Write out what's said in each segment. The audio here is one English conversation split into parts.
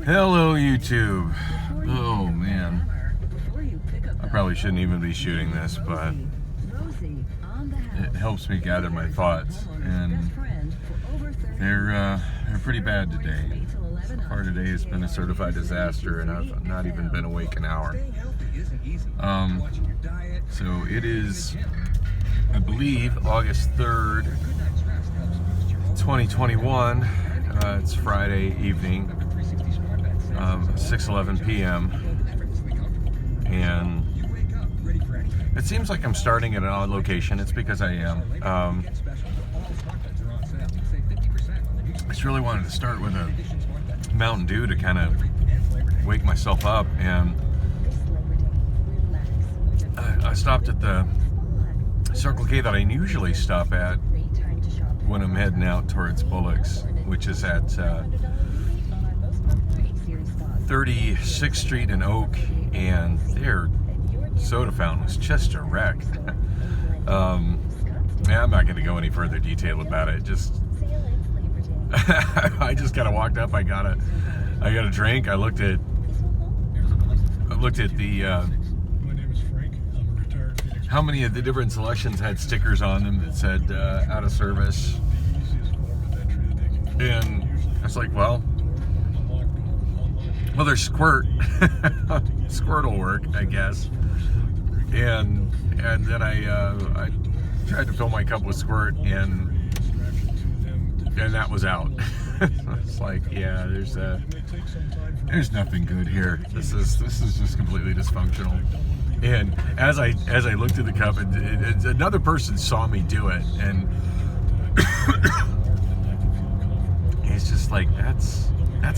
Hello, YouTube. Oh, man. I probably shouldn't even be shooting this, but it helps me gather my thoughts, and they're pretty bad today. So far today has been a certified disaster, and I've not even been awake an hour. So it is, I believe, August 3rd, 2021. It's Friday evening, 6:11 p.m. and it seems like I'm starting at an odd location. It's because I am. I just really wanted to start with a Mountain Dew to kind of wake myself up, and I stopped at the Circle K that I usually stop at when I'm heading out towards Bullock's, which is at 36th Street in Oak, and their soda fountain was just a wreck. I'm not going to go any further detail about it. Just I just kind of walked up. I got a drink. I looked at the how many of the different selections had stickers on them that said out of service, and I was like, well, there's Squirt. Squirt will work, I guess. And then I tried to fill my cup with Squirt, and that was out. It's like, yeah, there's nothing good here. This is just completely dysfunctional. And as I looked at the cup, and another person saw me do it, and it's just like, that's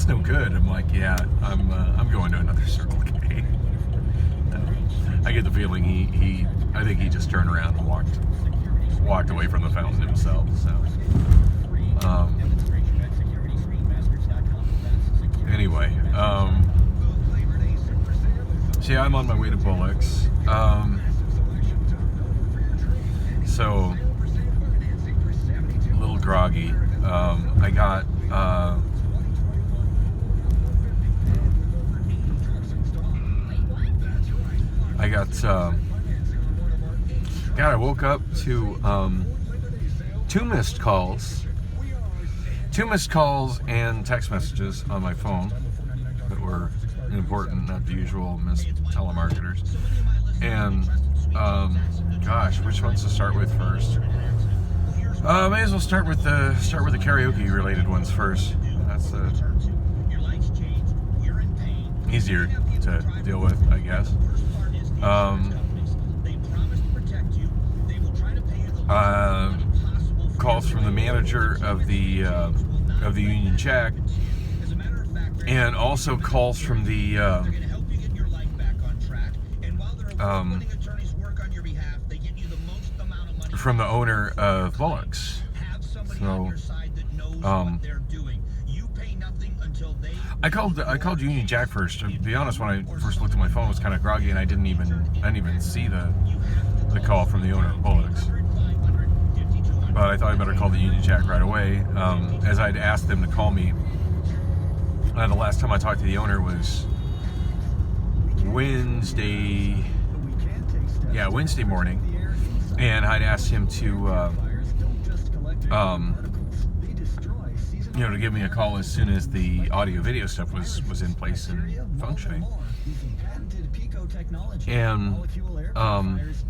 no good. I'm like, yeah, I'm going to another Circle K. I get the feeling I think he just turned around and walked away from the fountain himself. So, anyway, so yeah, I'm on my way to Bullock's. So a little groggy. I got I woke up to two missed calls and text messages on my phone that were important, not the usual missed telemarketers. And gosh, which ones to start with first? May as well start with the karaoke related ones first. That's easier to deal with, I guess. Calls from the manager of the Union Jack, and also calls from the owner of Bullock's. So I called Union Jack first. To be honest, when I first looked at my phone, it was kind of groggy, and I didn't even see the call from the owner of Bullock's. But I thought I better call the Union Jack right away, as I'd asked them to call me. The last time I talked to the owner was Wednesday morning, and I'd asked him to to give me a call as soon as the audio-video stuff was in place and functioning. And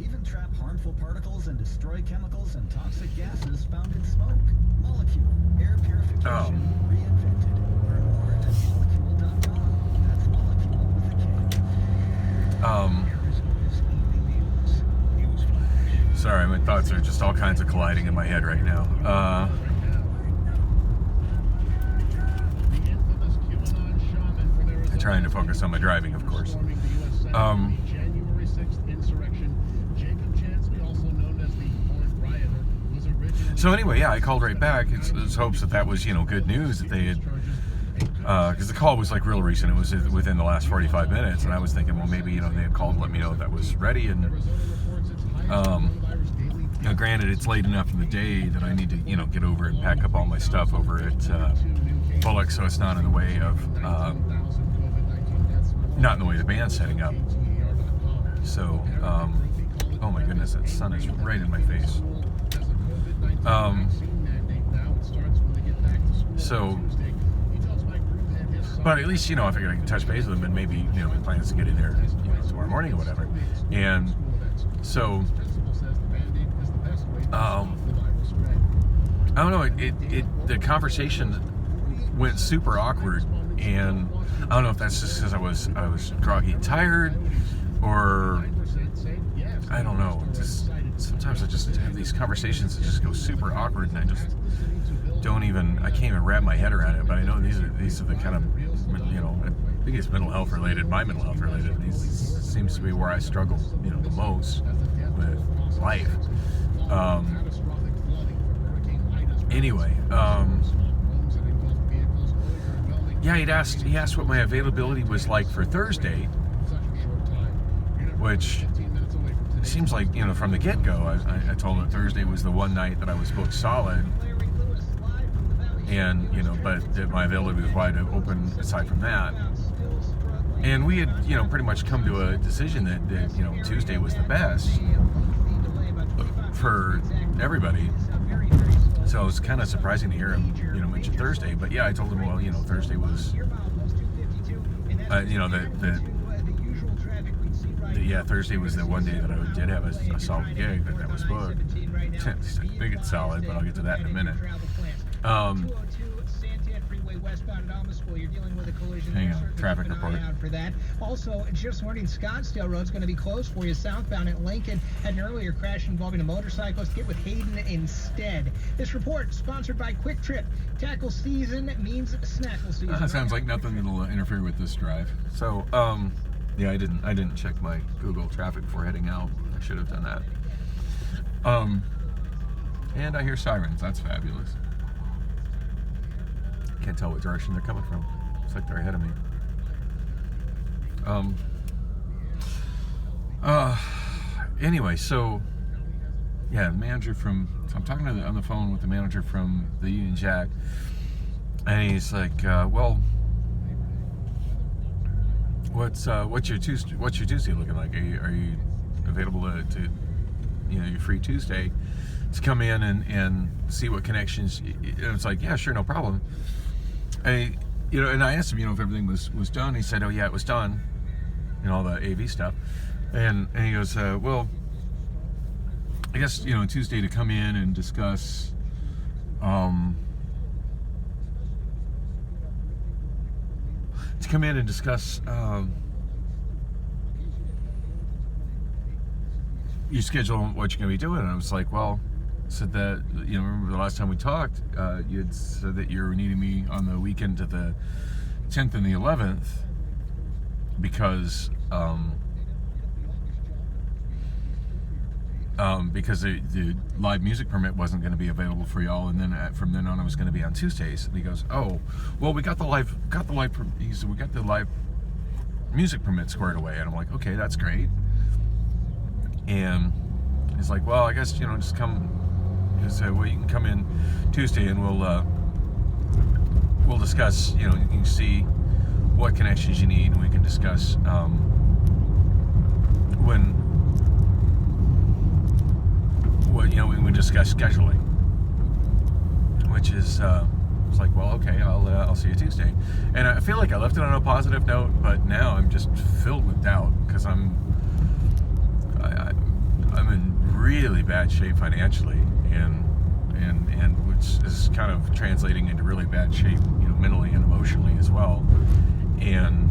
even trap harmful particles and destroy chemicals and toxic gases found in smoke. Molecule air purification reinvented. Learn more at molecule.com. That's molecule with a K. Sorry, my thoughts are just all kinds of colliding in my head right now. I'm trying to focus on my driving, of course. So anyway, yeah, I called right back. It's hopes that was, good news that they had, because the call was like real recent. It was within the last 45 minutes, and I was thinking, well, maybe, they had called and let me know that was ready, and Now, granted, it's late enough in the day that I need to, get over and pack up all my stuff over at Bullock, so it's not in the way of, not in the way of the band setting up. So, oh my goodness, that sun is right in my face. But at least, I figured I can touch base with them and maybe, my plans to get in there, tomorrow morning or whatever. And so, I don't know, the conversation went super awkward, and I don't know if that's just because I was groggy and tired, or I don't know. Just sometimes I just have these conversations that just go super awkward, and I just I can't even wrap my head around it. But I know these are the kind of, I think it's my mental health related. These seems to be where I struggle, the most with life. Anyway, yeah, he asked what my availability was like for Thursday, which seems like, from the get-go, I told him that Thursday was the one night that I was booked solid, and, but that my availability was wide open aside from that. And we had, pretty much come to a decision that Tuesday was the best for everybody. So it was kind of surprising to hear him, mention Thursday. But yeah, I told him, well, Thursday was, Thursday was the one day that I did have a solid gig that was booked. I think it's solid, but I'll get to that in a minute. Hang on, traffic report. For that. Also, just warning, Scottsdale Road's going to be closed for you southbound at Lincoln. Had an earlier crash involving a motorcyclist. Get with Hayden instead. This report sponsored by Quick Trip. Tackle season means snackle season. That sounds like nothing that'll interfere with this drive. So, yeah, I didn't check my Google traffic before heading out. I should have done that. And I hear sirens. That's fabulous. Can't tell what direction they're coming from. It's like they're ahead of me. Anyway, so yeah, the manager I'm talking on the phone with the manager from the Union Jack, and he's like, well, what's your Tuesday looking like? Are you available to you're free Tuesday to come in and see what connections? And it's like, yeah, sure, no problem. And I asked him, if everything was done. He said, oh yeah, it was done, all the AV stuff. And he goes, well, I guess, Tuesday to come in and discuss, your schedule, what you're going to be doing. And I was like, well, said that, remember the last time we talked, you had said that you were needing me on the weekend to the 10th and the 11th because the live music permit wasn't going to be available for y'all, and then from then on I was going to be on Tuesdays. And he goes, oh, well, we got the live music permit squared away. And I'm like, okay, that's great. And he's like, well, I guess, just come. He said, well, you can come in Tuesday and we'll discuss, you can see what connections you need, and we can discuss we discuss scheduling, which is it's like, well, okay, I'll see you Tuesday. And I feel like I left it on a positive note, but now I'm just filled with doubt because I'm in really bad shape financially, and which is kind of translating into really bad shape, mentally and emotionally as well. And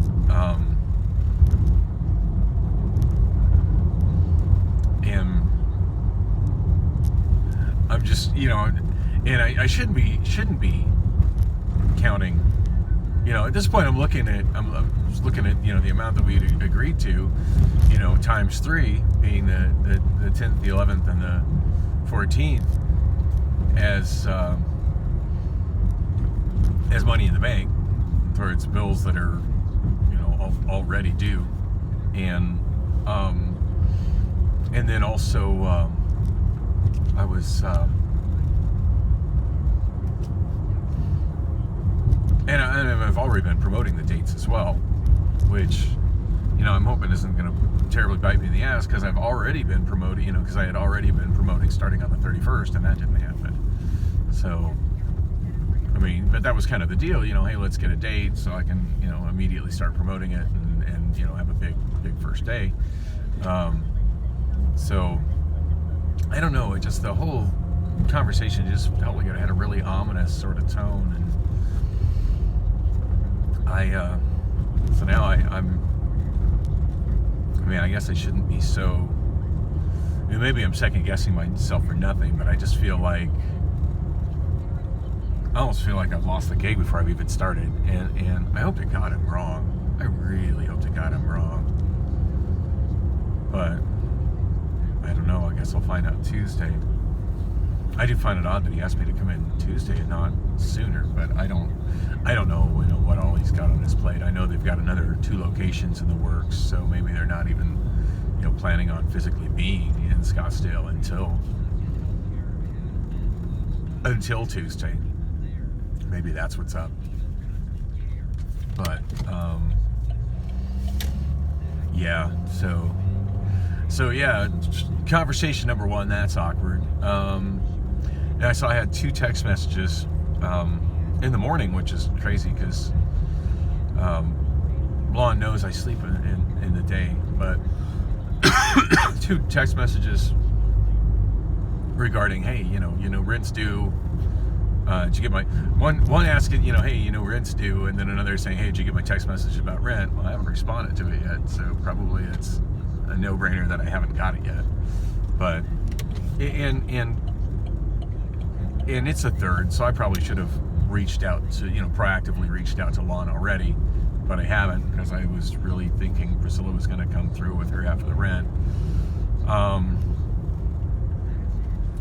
I'm just, and I shouldn't be counting. At this point, I'm just looking at the amount that we agreed to, times 3, being the 10th, the 11th, and the 14th as money in the bank towards bills that are already due, and then also I was, and I've already been promoting the dates as well, which, you know, I'm hoping isn't going to terribly bite me in the ass, because I've already been promoting, you know, because I had already been promoting starting on the 31st, and that didn't happen. So, I mean, but that was kind of the deal, you know, hey, let's get a date so I can, you know, immediately start promoting it and you know, have a big first day. So, I don't know, it just, the whole conversation just felt like it had a really ominous sort of tone, and so now I mean, I guess I shouldn't be so, I mean, maybe I'm second guessing myself for nothing, but I just feel like, I almost feel like I've lost the gig before I've even started, and I hope to God I'm wrong. I really hope to God I'm wrong. But I don't know, I guess I'll find out Tuesday. I do find it odd that he asked me to come in Tuesday and not sooner, but I don't know, you know, what all he's got on his plate. I know they've got another 2 locations in the works, so maybe they're not even, you know, planning on physically being in Scottsdale until Tuesday. Maybe that's what's up. But yeah, so yeah, conversation number 1, that's awkward. Yeah, so I had 2 text messages in the morning, which is crazy because Blonde knows I sleep in the day, but 2 text messages regarding, hey, you know, rent's due. Did you get my one asking, you know, hey, you know, rent's due, and then another saying, hey, did you get my text message about rent? Well, I haven't responded to it yet, so probably it's a no-brainer that I haven't got it yet. But and it's a 3rd, so I probably should have reached out to, you know, proactively reached out to Lon already, but I haven't, because I was really thinking Priscilla was going to come through with her half of the rent.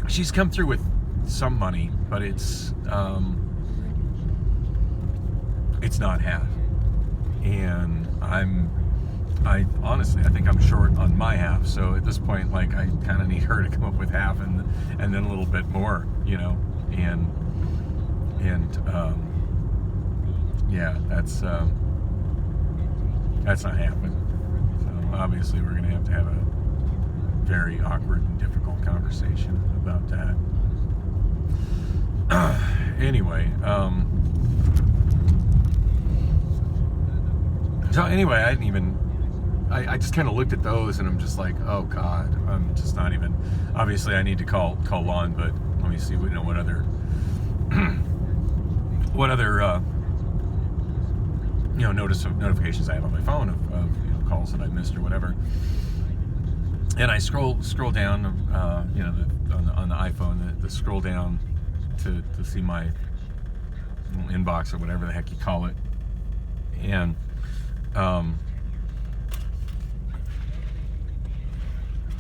She's come through with some money, but it's not half, and I honestly, I think I'm short on my half, so at this point, like, I kind of need her to come up with half and then a little bit more, you know, and yeah, that's not happening. So obviously we're gonna have to have a very awkward and difficult conversation about that. Anyway, so anyway, I just kind of looked at those, and I'm just like, oh God, I'm just not even, obviously I need to call Lon, but let me see what other you know, notifications I have on my phone of you know, calls that I missed or whatever. And I scroll down, you know, on the iPhone, the scroll down to see my inbox or whatever the heck you call it, and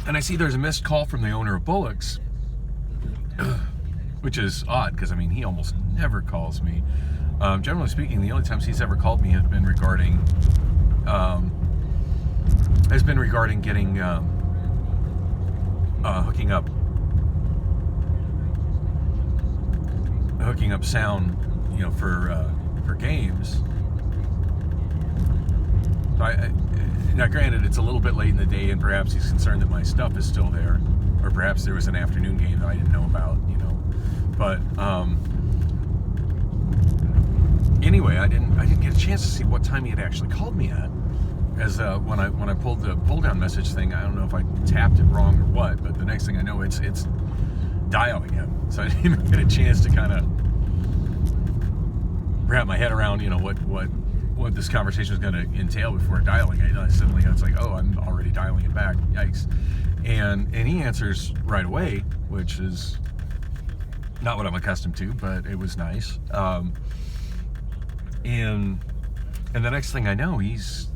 I see there's a missed call from the owner of Bullock's, which is odd because, I mean, he almost never calls me. Generally speaking, the only times he's ever called me has been regarding getting hooking up sound, you know, for games. Now, granted, it's a little bit late in the day, and perhaps he's concerned that my stuff is still there, or perhaps there was an afternoon game that I didn't know about, you know. But anyway, I didn't get a chance to see what time he had actually called me at. As when I pulled the pull down message thing, I don't know if I tapped it wrong or what, but the next thing I know, it's dialing him. So I didn't even get a chance to kind of wrap my head around, you know, what this conversation was going to entail before dialing it. And suddenly I was like, oh, I'm already dialing it back. Yikes. And he answers right away, which is not what I'm accustomed to, but it was nice. And the next thing I know, he's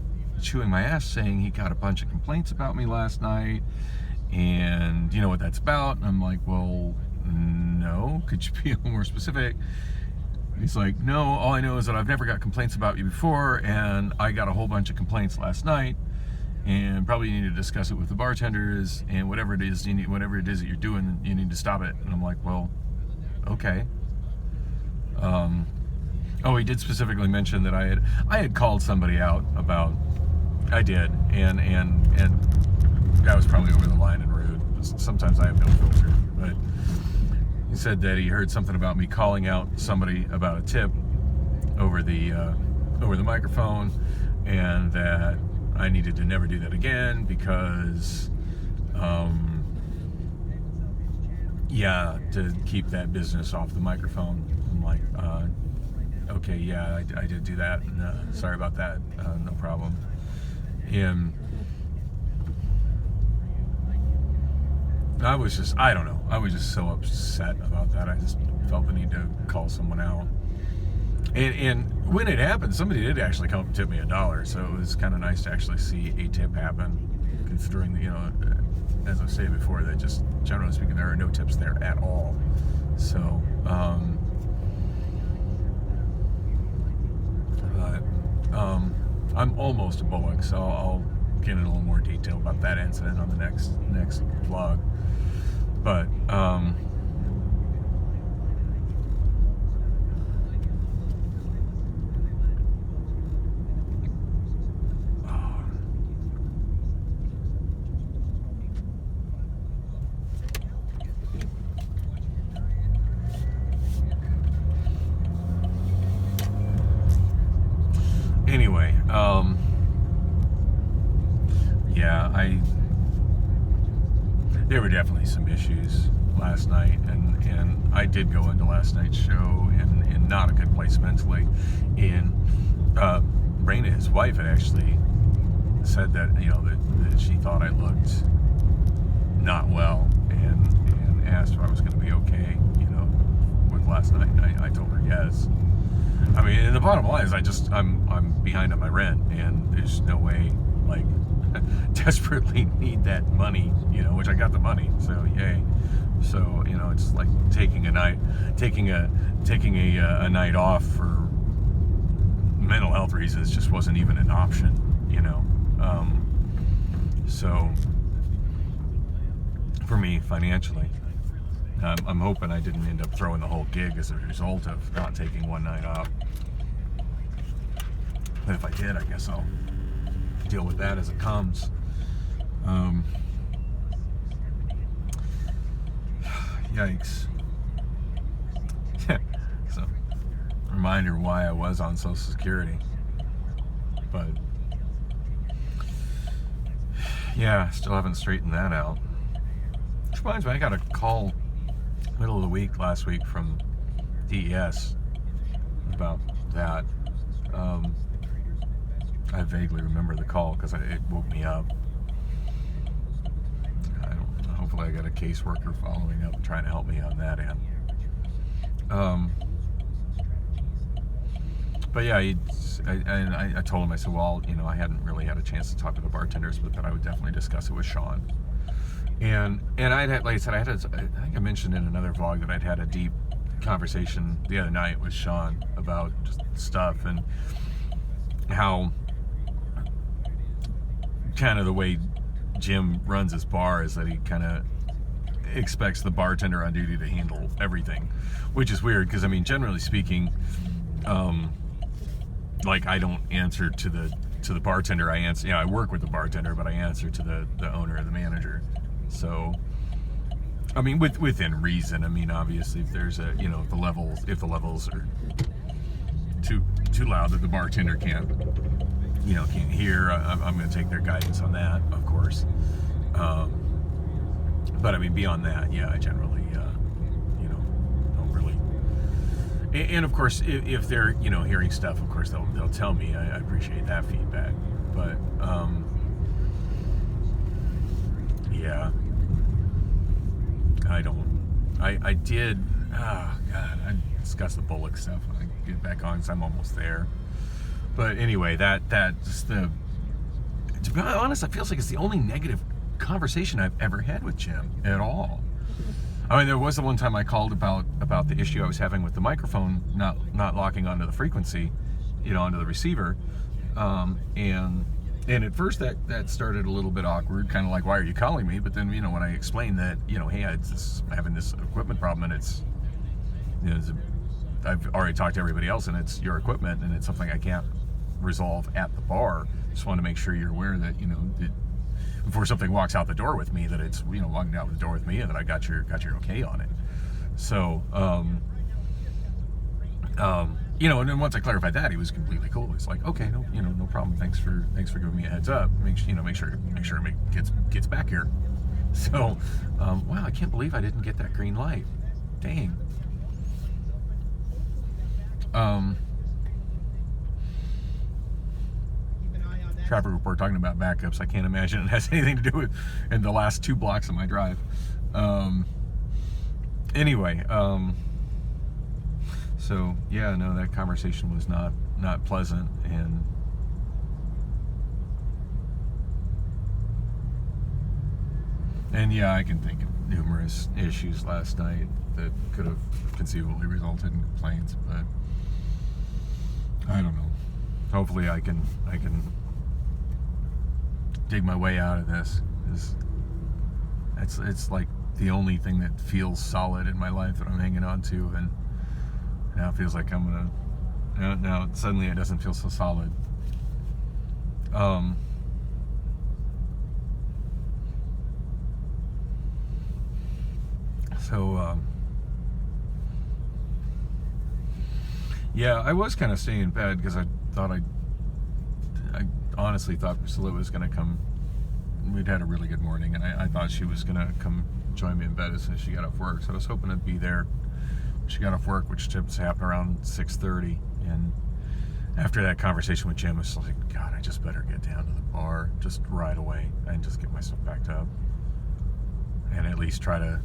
chewing my ass saying he got a bunch of complaints about me last night, and you know what that's about? And I'm like, well, no, could you be a little more specific? He's like, no, all I know is that I've never got complaints about you before, and I got a whole bunch of complaints last night, and probably need to discuss it with the bartenders, and whatever it is that you're doing, you need to stop it. And I'm like, well, okay. Oh, he did specifically mention that I had called somebody out about, I did, and that was probably over the line and rude. Sometimes I have no filter, but he said that he heard something about me calling out somebody about a tip over the microphone, and that I needed to never do that again because, to keep that business off the microphone. I'm like, okay, yeah, I did do that. And, sorry about that. No problem. And I was just so upset about that. I just felt the need to call someone out. And when it happened, somebody did actually come up and tip me $1, so it was kind of nice to actually see a tip happen, considering, as I said before, that just, generally speaking, there are no tips there at all. So, I'm almost a Bullock, so I'll get in a little more detail about that incident on the next vlog. But, anyway, there were definitely some issues last night, and I did go into last night's show in not a good place mentally. And Raina, his wife, had actually said that that she thought I looked not well, and asked if I was going to be okay, with last night. And I told her yes. I mean, and the bottom line is I'm behind on my rent, and there's no way, like, desperately need that money, which I got the money, so yay. So, it's like taking a night off for mental health reasons just wasn't even an option, so for me financially, I'm hoping I didn't end up throwing the whole gig as a result of not taking one night off. But if I did, I guess I'll deal with that as it comes. Yikes. So, reminder why I was on Social Security. But, yeah, still haven't straightened that out. Which reminds me, I got a call middle of the week last week from DES about that. I vaguely remember the call because it woke me up. Hopefully I got a caseworker following up and trying to help me on that end. But yeah, I told him, I said, well, I hadn't really had a chance to talk to the bartenders, but that I would definitely discuss it with Sean. And I'd had, like I said, I think I mentioned in another vlog that I'd had a deep conversation the other night with Sean about just stuff, and how kind of the way Jim runs his bar is that he kind of expects the bartender on duty to handle everything, which is weird because, I mean, generally speaking, like, I don't answer to the bartender. I answer, I work with the bartender, but I answer to the owner or the manager. So, I mean, within reason. I mean, obviously, if there's a, if the levels are too loud that the bartender can't hear, I'm going to take their guidance on that, of course. But I mean, beyond that, yeah, I generally, don't really. And of course, if they're, hearing stuff, of course, they'll tell me. I appreciate that feedback. But, yeah, I did, oh God, I discussed the Bullock stuff. I get back on because I'm almost there. But anyway, that's to be honest, it feels like it's the only negative conversation I've ever had with Jim at all. I mean, there was the one time I called about the issue I was having with the microphone not locking onto the frequency, onto the receiver, and And at first that started a little bit awkward, kind of like, why are you calling me? But then, when I explained that, hey, I'm having this equipment problem, and it's, I've already talked to everybody else, and it's your equipment, and it's something I can't resolve at the bar. Just want to make sure you're aware that, before something walks out the door with me, that it's, walking out the door with me, and that I got your okay on it. So, and then once I clarified that, he was completely cool. He's like, okay, no problem. Thanks for giving me a heads up. Make sure it gets back here. So, wow, I can't believe I didn't get that green light. Dang. Traffic report talking about backups. I can't imagine it has anything to do with in the last 2 blocks of my drive. Anyway, so yeah, no, that conversation was not pleasant, and yeah, I can think of numerous issues last night that could have conceivably resulted in complaints, but I don't know. Hopefully I can dig my way out of this. It's like the only thing that feels solid in my life that I'm hanging on to, and now it feels like I'm gonna. Now suddenly it doesn't feel so solid. Yeah, I was kind of staying in bed because I thought I honestly thought Priscilla was going to come. We'd had a really good morning, and I thought she was going to come join me in bed as soon as she got off work. So I was hoping to be there when she got off work, which typically happened around 6:30. And after that conversation with Jim, I was like, God, I just better get down to the bar just right away and just get myself backed up, and at least try to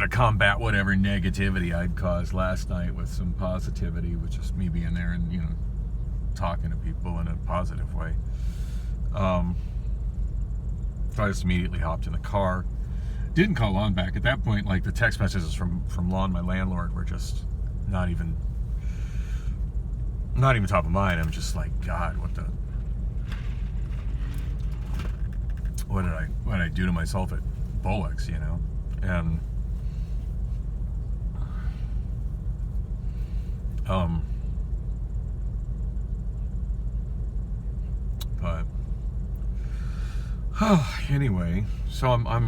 combat whatever negativity I'd caused last night with some positivity, with just me being there and talking to people in a positive way. So I just immediately hopped in the car. Didn't call Lon back at that point. Like, the text messages from Lon, my landlord, were just not even top of mind. I'm just like, God, what did I do to myself at Bullocks, and but anyway, so I'm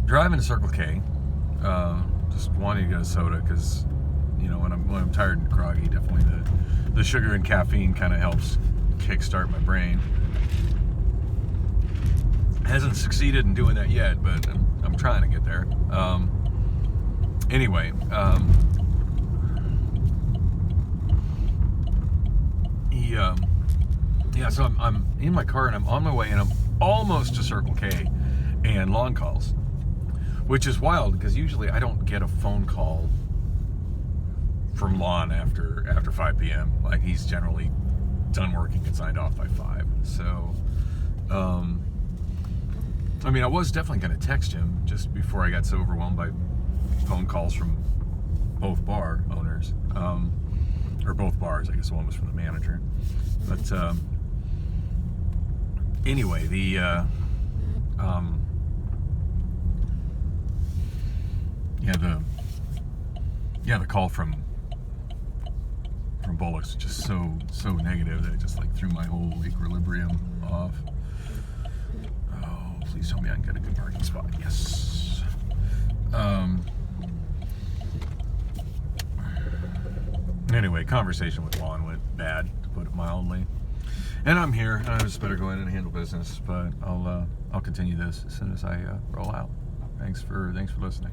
driving to Circle K, just wanting to get a soda because when I'm tired and groggy, definitely the sugar and caffeine kind of helps kickstart my brain. Hasn't succeeded in doing that yet, but I'm trying to get there. Anyway, so I'm in my car and I'm on my way, and I'm almost to Circle K, and Lon calls, which is wild because usually I don't get a phone call from Lon after 5 p.m. Like, he's generally done working and signed off by 5. So, I mean, I was definitely going to text him just before I got so overwhelmed by phone calls from both bar owners, or both bars. I guess one was from the manager. But anyway, the call from Bullocks just so negative that it just like threw my whole equilibrium off. Oh, please tell me I can get a good parking spot. Yes. Anyway, conversation with Lon went bad, to put it mildly. And I'm here, and I just better go in and handle business. But I'll continue this as soon as I roll out. Thanks for listening.